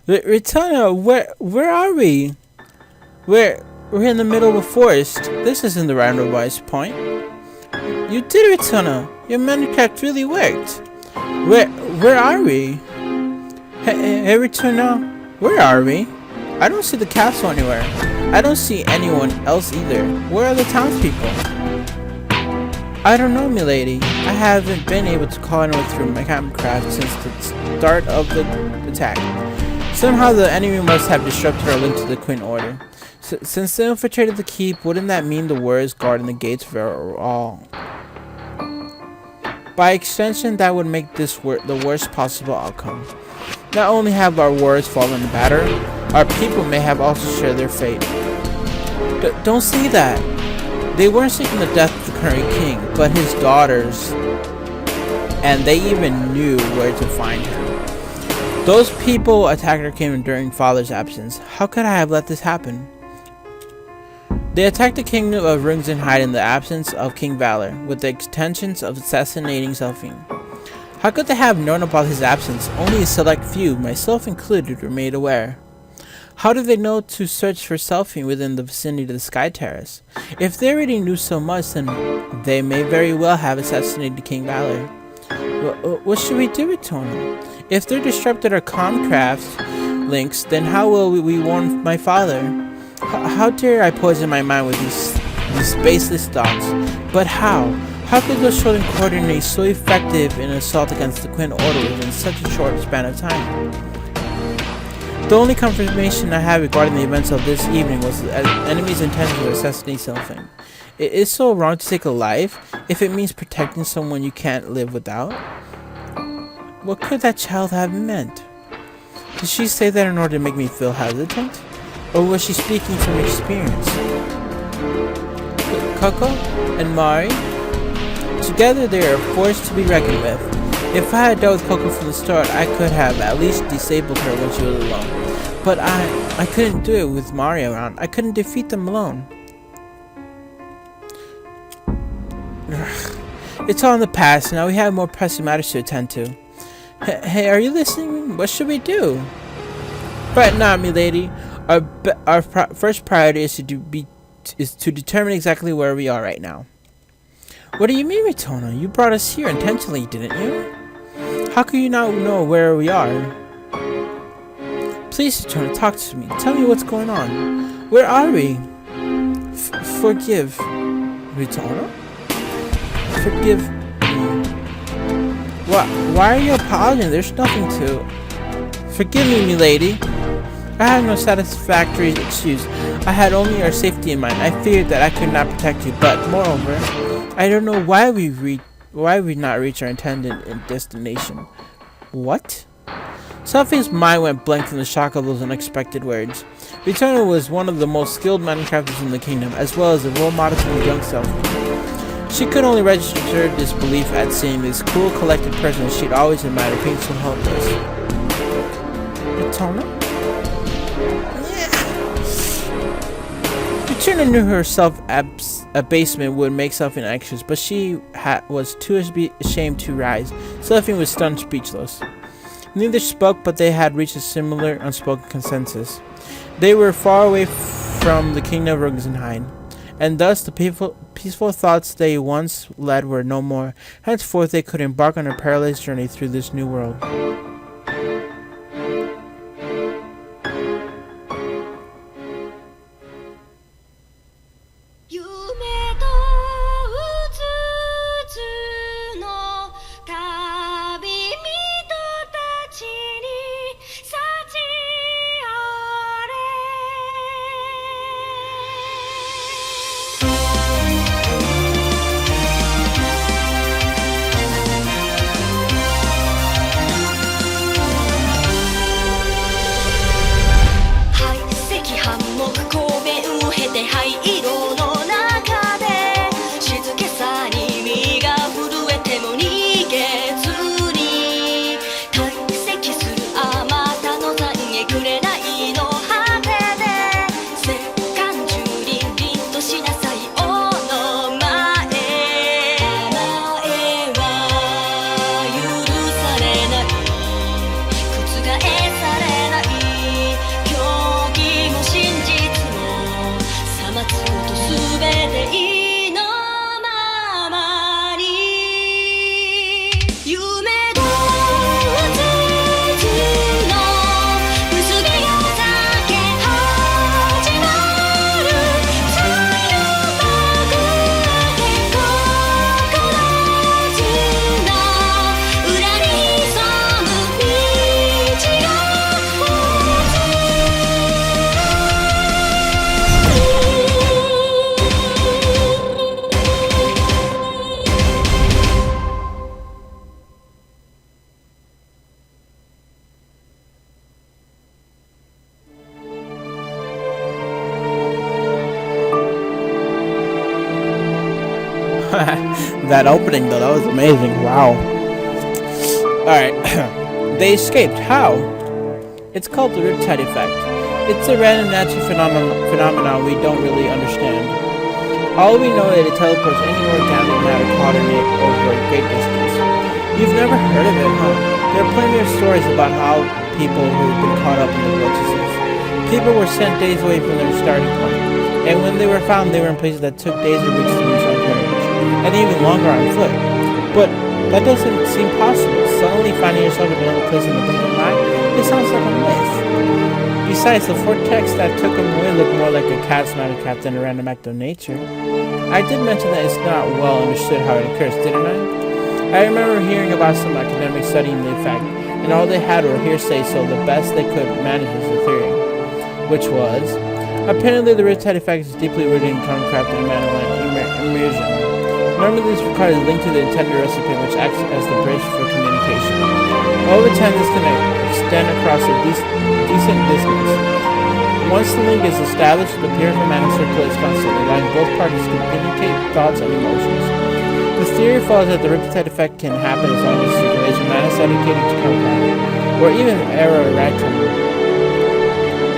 Ritana, where are we? We're in the middle of a forest. This isn't the randomized point. You did it, Ritana. Your Minecraft really worked. Where are we? Hey, Ritana, where are we? I don't see the castle anywhere. I don't see anyone else either. Where are the townspeople? I don't know, milady. I haven't been able to call anyone through my Minecraft since the start of the attack. Somehow the enemy must have disrupted our link to the Queen Order. Since they infiltrated the keep, wouldn't that mean the warriors guarding the gates were all? By extension, that would make this the worst possible outcome. Not only have our warriors fallen in battle, our people may have also shared their fate. Don't say that! They weren't seeking the death of the current king, but his daughters, and they even knew where to find her. Those people attacked our kingdom during father's absence. How could I have let this happen? They attacked the kingdom of Rings and Hide in the absence of King Valor, with the intentions of assassinating Selphine. How could they have known about his absence? Only a select few, myself included, were made aware. How did they know to search for Selphine within the vicinity of the Sky Terrace? If they already knew so much, then they may very well have assassinated King Valor. What should we do with Tono? If they disrupted our Comcraft links, then how will we warn my father? How dare I poison my mind with these baseless thoughts? But how? How could those children coordinate so effective in an assault against the Queen Order within such a short span of time? The only confirmation I have regarding the events of this evening was the enemy's intention to assassinate Selphine. It is so wrong to take a life if it means protecting someone you can't live without. What could that child have meant? Did she say that in order to make me feel hesitant? Or was she speaking from experience? Coco and Mari? Together they are a force to be reckoned with. If I had dealt with Coco from the start, I could have at least disabled her when she was alone. But I couldn't do it with Mari around. I couldn't defeat them alone. It's all in the past. Now we have more pressing matters to attend to. Hey, are you listening? What should we do? Right now, milady. Our first priority is to determine exactly where we are right now. What do you mean, Ritona? You brought us here intentionally, didn't you? How can you not know where we are? Please, Ritona, talk to me. Tell me what's going on. Where are we? Forgive, Ritona? Forgive me. Why are you apologizing? There's nothing to... Forgive me, milady. I had no satisfactory excuse. I had only our safety in mind. I feared that I could not protect you, but moreover, I don't know why we not reach our intended destination. What? Selphine's mind went blank from the shock of those unexpected words. Returnal was one of the most skilled Minecrafters in the kingdom, as well as a role model for the young Selphine. She could only register this belief at seeing this cool, collected person she'd always admired being so helpless. Returnal? Returnal knew her self-abasement would make Selphine anxious, but she was too ashamed to rise. Selphine was stunned speechless. Neither spoke, but they had reached a similar unspoken consensus. They were far away from the kingdom of Rugenheim, and thus the peaceful thoughts they once led were no more. Henceforth they could embark on a perilous journey through this new world. That opening though, that was amazing. Wow. Alright. They escaped. How? It's called the Riptide Effect. It's a random natural phenomenon we don't really understand. All we know is it teleports any organic matter caught in it over a great distance. You've never heard of it, huh? There are plenty of stories about how people who've been caught up in the vortices. People were sent days away from their starting point, and when they were found, they were in places that took days or weeks to reach on carriage, and even longer on foot. But that doesn't seem possible. Suddenly finding yourself in another place in the blink of an eye, it sounds like a myth. Besides, the vortex that took him away looked more like a cat's not a cat than a random act of nature. I did mention that it's not well understood how it occurs, didn't I? I remember hearing about some academics studying the effect, and all they had were hearsay, so the best they could manage was a theory, which was, apparently the Riptide Effect is deeply rooted in Conecraft and Madeline immersion. Normally this requires a link to the intended recipe, which acts as the bridge for communication. Over time, this can extend across a decent distance. Once the link is established, the purified mana circulates constantly, allowing both parties to communicate thoughts and emotions. The theory follows that the Riptide Effect can happen as long as circulation mana is dedicated to Conecraft, or even Error-Riton.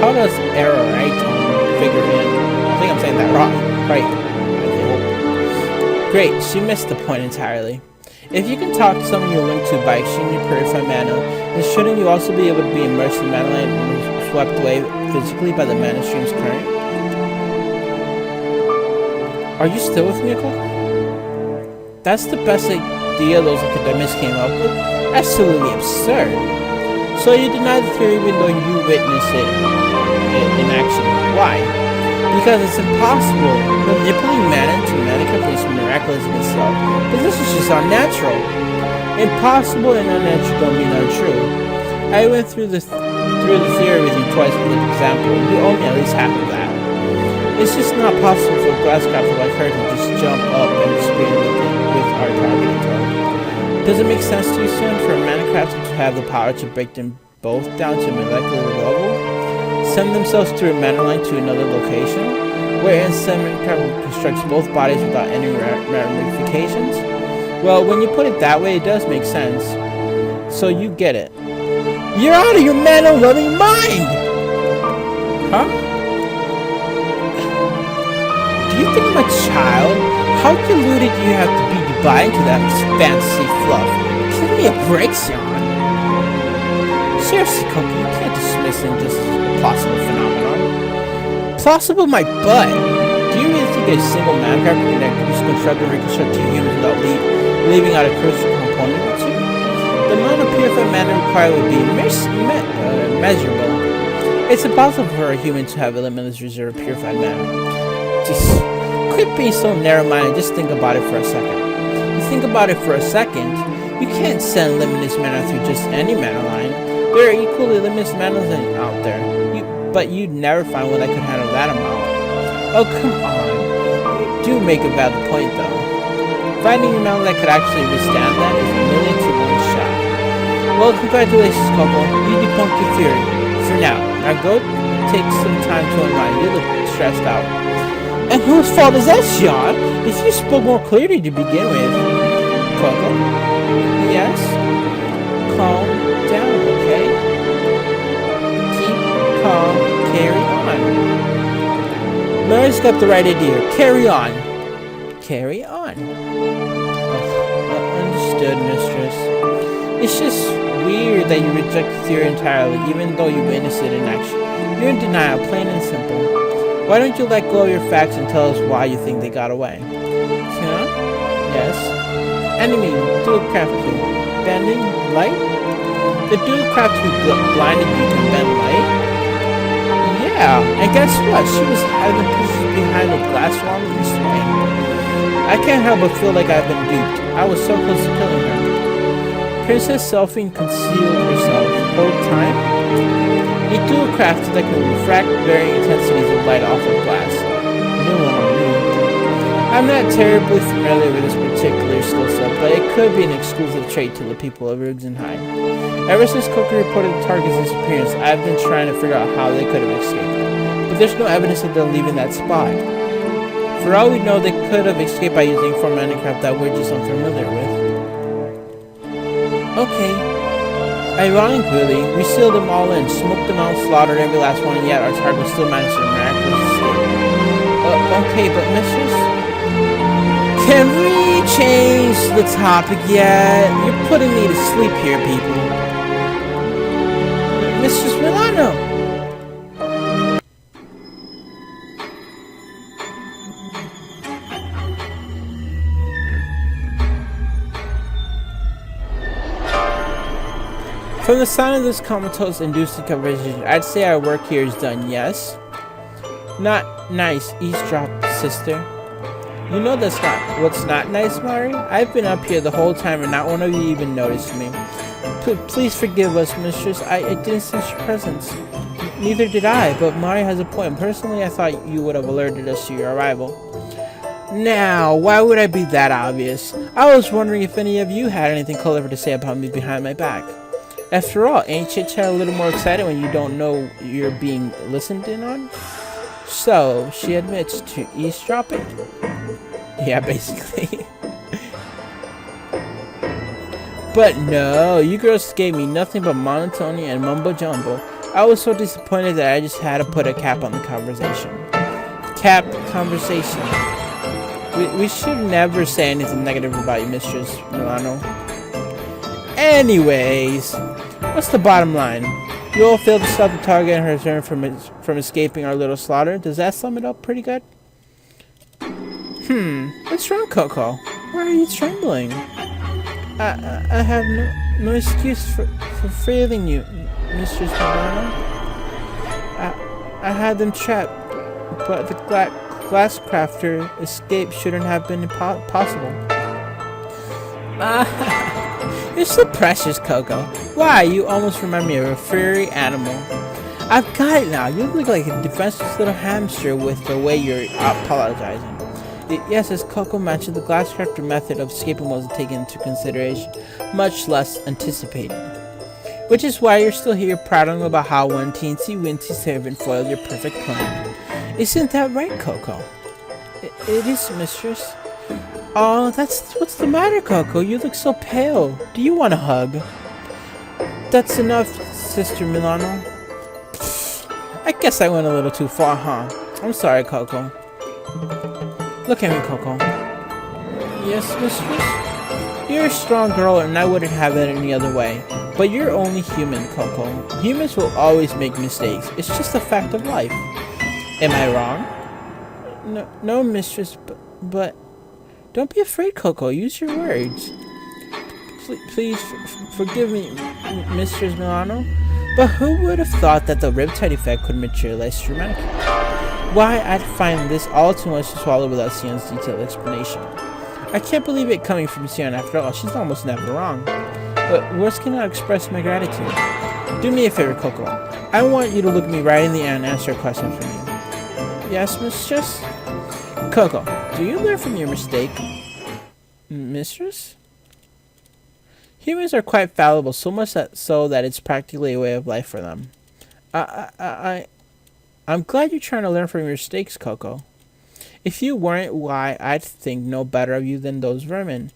How does Error-Riton figure in? I think I'm saying that wrong. Right. Great, she missed the point entirely. If you can talk to someone you link to by exchanging purified mana, then shouldn't you also be able to be immersed in mana land and swept away physically by the mana stream's current? Are you still with me, Nicole? That's the best idea those academics came up with? Absolutely absurd. So you deny the theory even though you witnessed it in action. Why? Because it's impossible. Manipulating mana into mana is miraculous in itself, but this is just unnatural. Impossible and unnatural don't mean untrue. I went through the theory with you twice with an example. You owe me at least half of that. It's just not possible for a glasscrafter like her to just jump up and disappear with our targeting tool. Does it make sense to you, son, for a mana crafter to have the power to break them both down to molecular level? Send themselves through a mana line to another location, wherein Seminecraft constructs both bodies without any ramifications? Well, when you put it that way, it does make sense. So you get it. You're out of your mana-loving mind! Huh? Do you think I'm a child? How deluded do you have to be to buy into that fantasy fluff? Give me a break, Sion. Seriously, Coco, you can't dismiss it just plausible phenomenon. Plausible my butt! Do you really think a single Minecraft can construct and reconstruct two humans without leaving out a crucial component or two? The amount of purified mana required would be measurable. It's impossible for a human to have a limitless reserve of purified mana. Just quit being so narrow-minded, just think about it for a second. You think about it for a second, you can't send limitless mana through just any mana line. There are equally limitless manas out there, but you'd never find one that could handle that amount. Oh, come on. You do make a valid point, though. Finding a mana that could actually withstand that is a million to one shot. Well, congratulations, Coco. You debunked your theory. For now. Now go take some time to unwind. You look stressed out. And whose fault is that, Sean? If you spoke more clearly to begin with. Coco? Yes? Calm down, okay? Keep calm. Carry on. Mary's got the right idea. Carry on. Carry on. Understood, mistress. It's just weird that you reject the theory entirely, even though you witnessed it in action. You're in denial, plain and simple. Why don't you let go of your facts and tell us why you think they got away? Huh? Yes. Enemy, dual craft you. Bending light? The dual craft who blinded you can bend light? Yeah, and guess what? She was hiding the pieces behind the glass wall in the swing. I can't help but feel like I've been duped. I was so close to killing her. Princess Selphine concealed herself. Hold time? A dual craft that can refract varying intensities of light off of glass. New one on me. I'm not terribly familiar with this particular skill set, but it could be an exclusive trait to the people of Rugenheim. Ever since Coco reported the target's disappearance, I've been trying to figure out how they could have escaped. But there's no evidence of them leaving that spot. For all we know, they could have escaped by using form of Minecraft that we're just unfamiliar with. Okay. Ironically, we sealed them all in, smoked them out, slaughtered every last one, and yet our target still managed to miraculously escape. Okay, but Mistress? Can we change the topic yet? You're putting me to sleep here, people. Mistress Milano! From the sound of this comatose inducing conversation, I'd say our work here is done, yes? Not nice, eavesdrop, sister. You know that's not what's not nice, Mari? I've been up here the whole time and not one of you even noticed me. Please forgive us, mistress. I didn't sense your presence. Neither did I, but Mari has a point. Personally, I thought you would have alerted us to your arrival. Now, why would I be that obvious? I was wondering if any of you had anything clever to say about me behind my back. After all, ain't chit-chat a little more exciting when you don't know you're being listened in on? So, she admits to eavesdropping? Yeah, basically. But no, you girls gave me nothing but monotony and mumbo-jumbo. I was so disappointed that I just had to put a cap on the conversation. Cap conversation. We should never say anything negative about you, Mistress Milano. Anyways, what's the bottom line? You all failed to stop the target and return from escaping our little slaughter. Does that sum it up pretty good? What's wrong, Coco? Why are you trembling? I have no excuse for failing you, Mistress Milano. I had them trapped, but the glass crafter escape shouldn't have been possible. You're so precious, Coco. Why, you almost remind me of a furry animal. I've got it now. You look like a defenseless little hamster with the way you're apologizing. Yes, as Coco mentioned, the glasscrafter method of escaping wasn't taken into consideration, much less anticipated. Which is why you're still here prattling about how one teensy-wincy servant foiled your perfect plan. Isn't that right, Coco? It is, mistress. Oh, what's the matter, Coco? You look so pale. Do you want a hug? That's enough, Sister Milano. I guess I went a little too far, huh? I'm sorry, Coco. Look at me, Coco. Yes, mistress? You're a strong girl and I wouldn't have it any other way. But you're only human, Coco. Humans will always make mistakes. It's just a fact of life. Am I wrong? No, mistress, but... Don't be afraid, Coco. Use your words. Please forgive me, Mistress Milano. But who would have thought that the Riptide effect could materialize through Minecraft? Why, I'd find this all too much to swallow without Sion's detailed explanation. I can't believe it coming from Sion after all. She's almost never wrong. But words cannot express my gratitude. Do me a favor, Coco. I want you to look me right in the eye and answer a question for me. Yes, mistress? Coco, do you learn from your mistake? Mistress? Humans are quite fallible, so much so that it's practically a way of life for them. I'm glad you're trying to learn from your mistakes, Coco. If you weren't, why, I'd think no better of you than those vermin.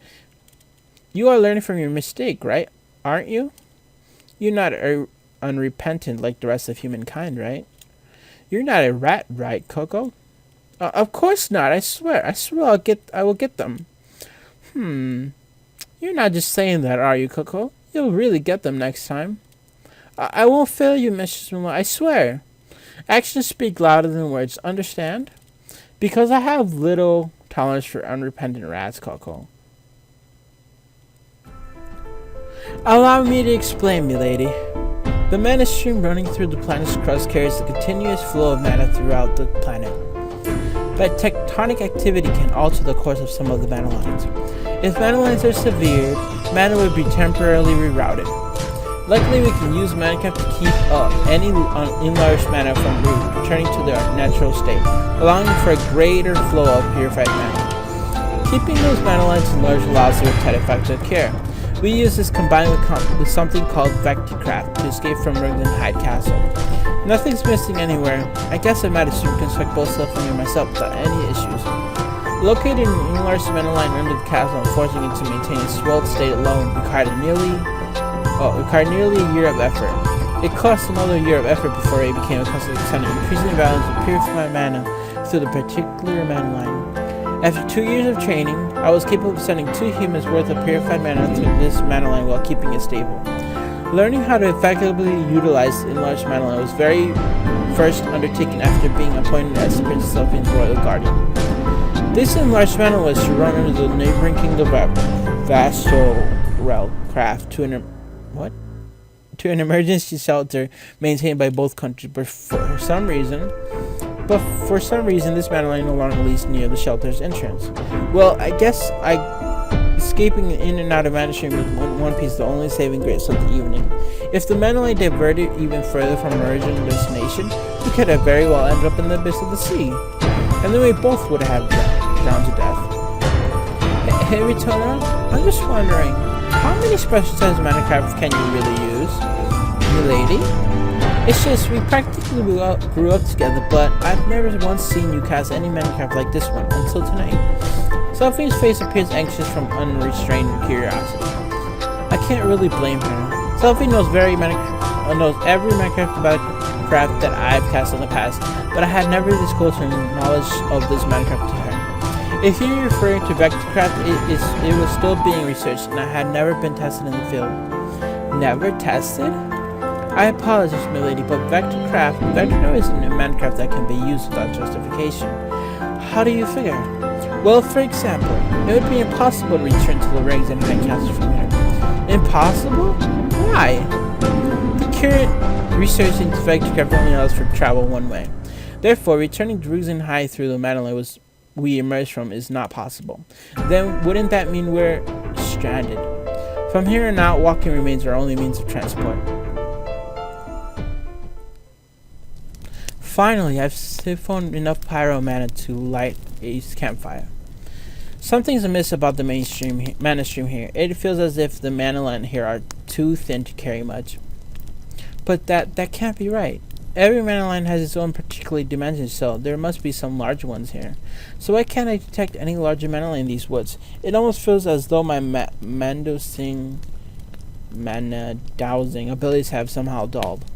You are learning from your mistake, right? Aren't you? You're not unrepentant like the rest of humankind, right? You're not a rat, right, Coco? Of course not. I swear I will get them. You're not just saying that, are you, Coco? You'll really get them next time. I won't fail you, Mistress Milano. I swear. Actions speak louder than words. Understand? Because I have little tolerance for unrepentant rats, Coco. Allow me to explain, milady. The mana stream running through the planet's crust carries a continuous flow of mana throughout the planet. But tectonic activity can alter the course of some of the mana lines. If mana lines are severed, mana would be temporarily rerouted. Luckily, we can use Minecraft to keep any enlarged mana from returning to their natural state, allowing for a greater flow of purified mana. Keeping those mana lines enlarged allows the Riptide effect to occur. We use this combined with something called VectiCraft to escape from Ringdenhide Castle. Nothing's missing anywhere. I guess I might have construct both stuff and myself without any issues. Located in an enlarged cement line under the castle and forcing it to maintain its swelled state alone required nearly a year of effort. It cost another year of effort before Ray became accustomed to sending increasing values of purified mana through the particular mana line. After 2 years of training, I was capable of sending 2 humans worth of purified mana through this mana line while keeping it stable. Learning how to effectively utilize the enlarged mana line was very first undertaken after being appointed as Princess Sophien's royal guardian. This enlarged mana was to run under the neighboring kingdom of Vassalcraft to an emergency shelter maintained by both countries, but for some reason, this mana line no longer leads near the shelter's entrance. Well, I guess escaping in and out of mana stream with One Piece is the only saving grace of the evening. If the mana line diverted even further from our original destination, we could have very well ended up in the abyss of the sea, and then we both would have drowned to death. Hey Retona, I'm just wondering, how many special types of Minecraft can you really use? Milady? It's just, we practically grew up together, but I've never once seen you cast any Minecraft like this one until tonight. Sophie's face appears anxious from unrestrained curiosity. I can't really blame her. Sophie knows every Minecraft about craft that I've cast in the past, but I had never disclosed her knowledge of this Minecraft to her. If you're referring to Vectorcraft, it was still being researched, and I had never been tested in the field. Never tested? I apologize, milady, but Vector isn't a Minecraft that can be used without justification. How do you figure? Well, for example, it would be impossible to return to the rigs and High Castle from here. Impossible? Why? The current research into Vectorcraft only allows for travel one way. Therefore, returning to Rugzen High through the mana line we emerged from is not possible. Then wouldn't that mean we're stranded? From here on out, walking remains our only means of transport. Finally, I've siphoned enough pyro mana to light a campfire. Something's amiss about the mana stream here. It feels as if the mana line here are too thin to carry much. But that can't be right. Every mana line has its own particular dimensions, so there must be some large ones here. So why can't I detect any larger mana line in these woods? It almost feels as though my mana dowsing abilities have somehow dulled.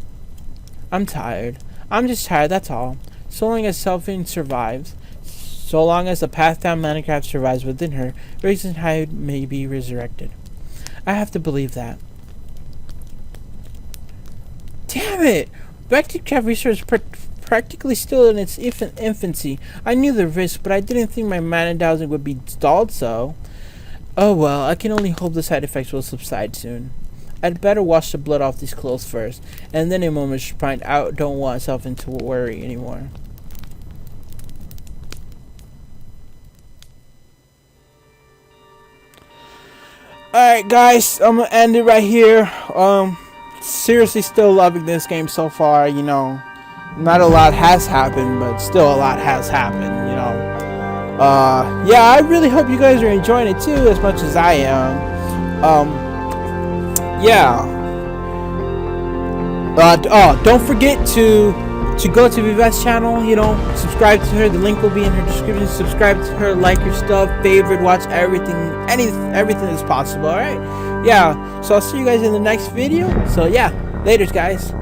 I'm tired. I'm just tired, that's all. So long as Sophie survives, so long as the path down Minecraft survives within her, Rugzen High may be resurrected. I have to believe that. Damn it! Vectorcraft research is practically still in its infancy. I knew the risk, but I didn't think my mana dowsing would be stalled so. Oh well, I can only hope the side effects will subside soon. I'd better wash the blood off these clothes first, and then in a moment find out don't want myself into worry anymore. Alright guys, I'm gonna end it right here. Seriously still loving this game so far, you know. Not a lot has happened, but still a lot has happened, you know. Yeah, I really hope you guys are enjoying it too as much as I am. Yeah. Don't forget to go to Vivek's channel, you know, subscribe to her, the link will be in her description. Subscribe to her, like her stuff, favorite, watch everything that's possible, alright? Yeah, so I'll see you guys in the next video. So yeah, laters guys.